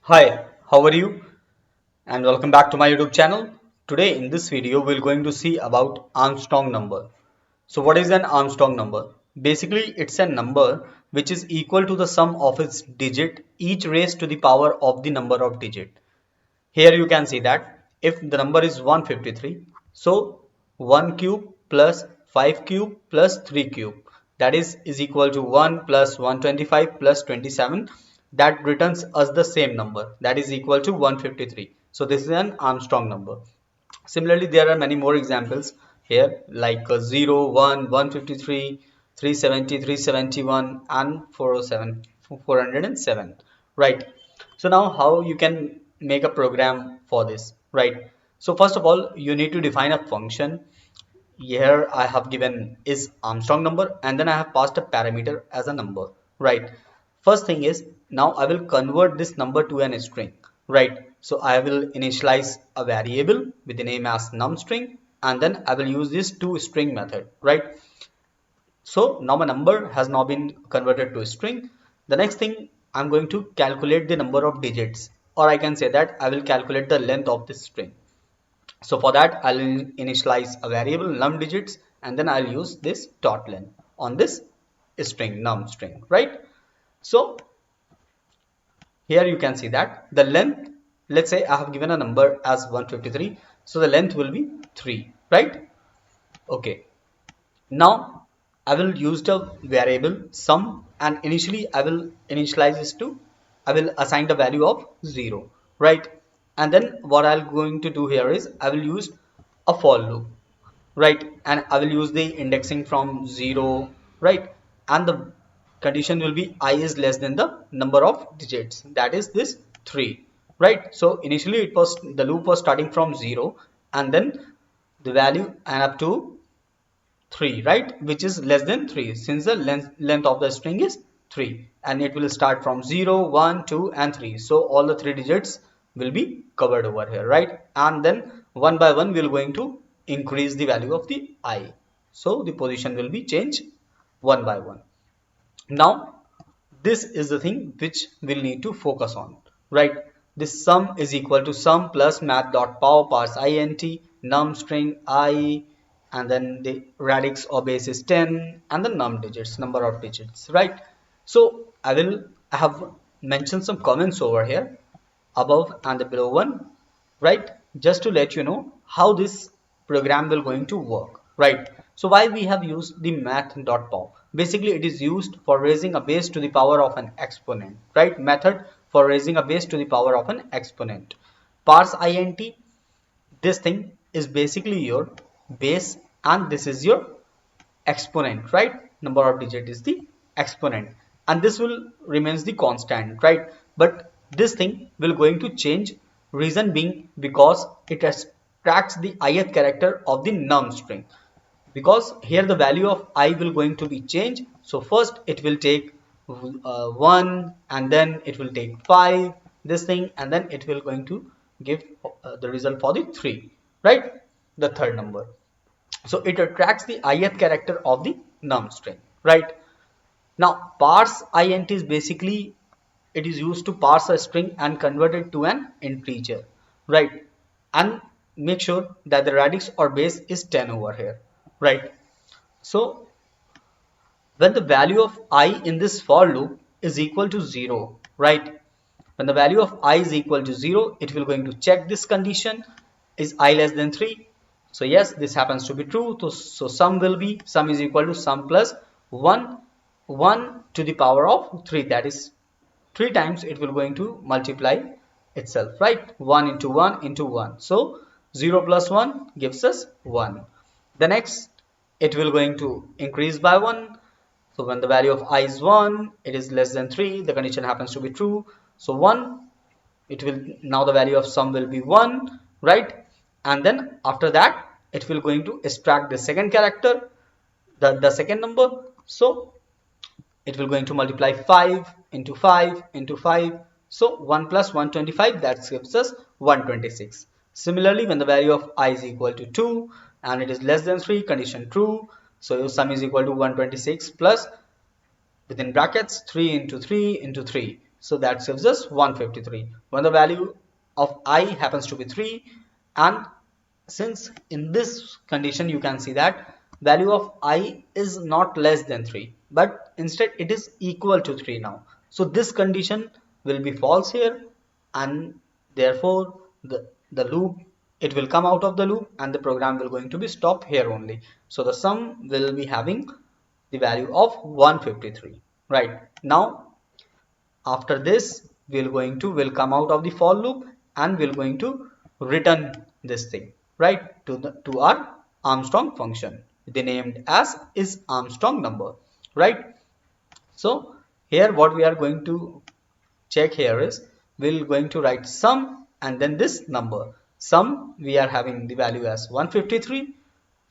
Hi, how are you? And welcome back to my YouTube channel. Today in this video we're going to see about Armstrong number. So what is an Armstrong number? Basically it's a number which is equal to the sum of its digit each raised to the power of the number of digit. Here you can see that if the number is 153, so 1 cube plus 5 cube plus 3 cube, that is equal to 1 plus 125 plus 27, that returns us the same number, that is equal to 153. So this is an Armstrong number. Similarly, there are many more examples here like 0, 1, 153, 370, 371 and 407, 407, right? So now how you can make a program for this, right? So first of all, you need to define a function. Here I have given is Armstrong number and then I have passed a parameter as a number, right? First thing is now I will convert this number to an string, right? So I will initialize a variable with the name as numString and then I will use this toString method, right? So now my number has now been converted to a string. The next thing, I'm going to calculate the number of digits, or I can say that I will calculate the length of this string. So for that, I'll initialize a variable num digits and then I'll use this dot length on this string num string, right? So here you can see that the length, let's say I have given a number as 153, so the length will be 3, right? Okay. Now I will use the variable sum and initially I will initialize this to, I will assign the value of 0, right? And then what I'm going to do here is I will use a for loop, right? And I will use the indexing from 0, right? And the condition will be I is less than the number of digits, that is this 3, right? So initially it was, the loop was starting from 0 and then the value and up to 3, right, which is less than 3 since the length of the string is 3, and it will start from 0, 1, 2 and 3. So all the 3 digits will be covered over here, right? And then one by one we are going to increase the value of the I, so the position will be changed one by one. Now this is the thing which we'll need to focus on, right? This sum is equal to sum plus math.pow parse int num string I, and then the radix or base is 10 and the num digits, number of digits, right? So I have mentioned some comments over here above and the below one, right? Just to let you know how this program will going to work, right? So why we have used the math.pow? Basically it is used for raising a base to the power of an exponent, right? Method for raising a base to the power of an exponent. Parse int, this thing is basically your base and this is your exponent, right? Number of digit is the exponent and this will remains the constant, right? But this thing will going to change, reason being because it extracts the ith character of the num string, because here the value of I will going to be changed. So first it will take 1 and then it will take 5, this thing, and then it will going to give the result for the 3, right? The third number. So it attracts the ith character of the num string, right? Now parse int is basically, it is used to parse a string and convert it to an integer, right? And make sure that the radix or base is 10 over here, right? So when the value of I in this for loop is equal to 0, right? When the value of I is equal to 0, it will going to check this condition, is I less than 3. So yes, this happens to be true. So sum will be, sum is equal to sum plus 1, 1 to the power of 3, that is 3 times it will going to multiply itself, right? 1 into 1 into 1. So 0 plus 1 gives us 1. The next, it will going to increase by 1. So when the value of I is 1, it is less than 3, the condition happens to be true. So 1, it will, now the value of sum will be 1, right? And then after that it will going to extract the second character, the second number. So it will going to multiply 5 into 5 into 5. So 1 plus 125, that gives us 126. Similarly, when the value of I is equal to 2 and it is less than 3, condition true. So your sum is equal to 126 plus within brackets 3 into 3 into 3. so that gives us 153 when the value of I happens to be 3. And since in this condition you can see that value of I is not less than 3, but instead it is equal to 3 now. So this condition will be false here, and therefore the loop, it will come out of the loop and the program will going to be stopped here only. So the sum will be having the value of 153. Right now, after this will come out of the for loop and we're going to return this thing, right, to our Armstrong function. They named as is Armstrong number, right? So here what we are going to check here is we're going to write sum and then this number. Sum, we are having the value as 153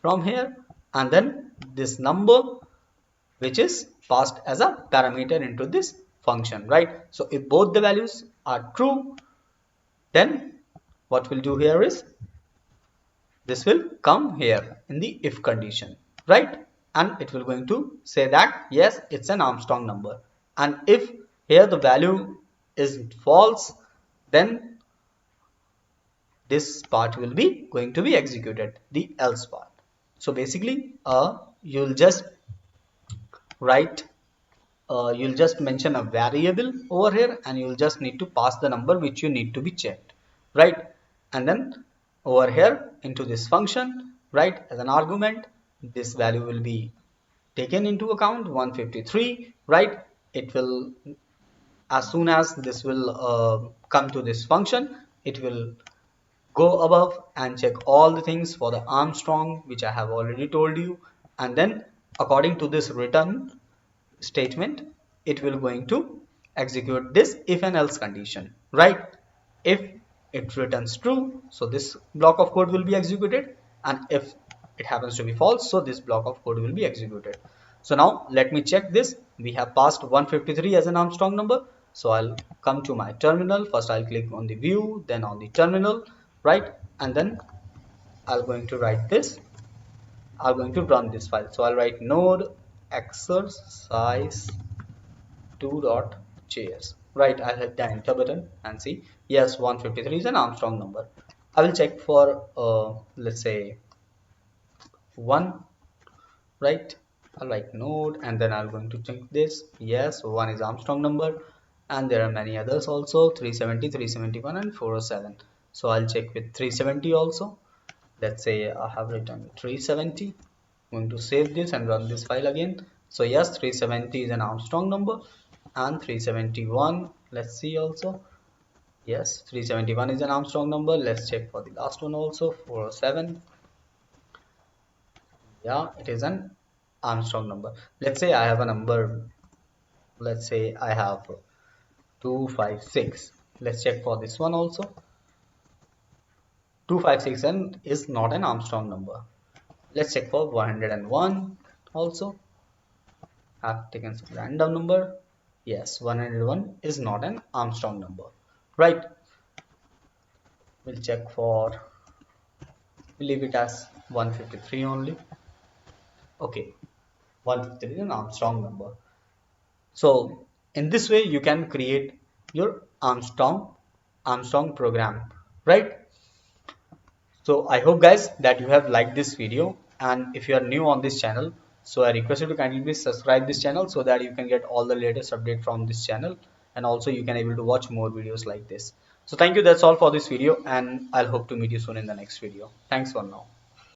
from here, and then this number which is passed as a parameter into this function, right? So if both the values are true, then what we'll do here is this will come here in the if condition, right? And it will going to say that yes, it's an Armstrong number. And if here the value is false, then this part will be going to be executed, the else part. So basically you'll just write you'll just mention a variable over here and you'll just need to pass the number which you need to be checked, right? And then over here into this function, right, as an argument, this value will be taken into account, 153, right? It will, as soon as this will come to this function, it will go above and check all the things for the Armstrong which I have already told you, and then according to this return statement, it will going to execute this if and else condition, right? If it returns true, so this block of code will be executed, and if it happens to be false, so this block of code will be executed. So now let me check this. We have passed 153 as an Armstrong number. So I'll come to my terminal. First I'll click on the view, then on the terminal, right? And then I'll going to write this. I'm going to run this file. So I'll write node exercise 2.js. Right, I'll hit the enter button and see, yes, 153 is an Armstrong number. I will check for let's say 1, right? I'll write node and then I'm going to check this. Yes, 1 is Armstrong number, and there are many others also, 370, 371 and 407. So I'll check with 370 also. Let's say I have written 370. I'm going to save this and run this file again. So yes, 370 is an Armstrong number, and 371, let's see also. Yes, 371 is an Armstrong number. Let's check for the last one also, 407. Yeah, it is an Armstrong number. Let's say I have a number, let's say I have 256. Let's check for this one also. 256 and is not an Armstrong number. Let's check for 101 also. I've taken some random number. Yes, 101 is not an Armstrong number, right? We'll check for, we'll leave it as 153 only. Okay, 153 is an Armstrong number. So in this way you can create your Armstrong program, right? So I hope guys that you have liked this video, and if you are new on this channel, so I request you to kindly please subscribe this channel so that you can get all the latest update from this channel, and also you can able to watch more videos like this. So thank you, that's all for this video, and I'll hope to meet you soon in the next video. Thanks for now.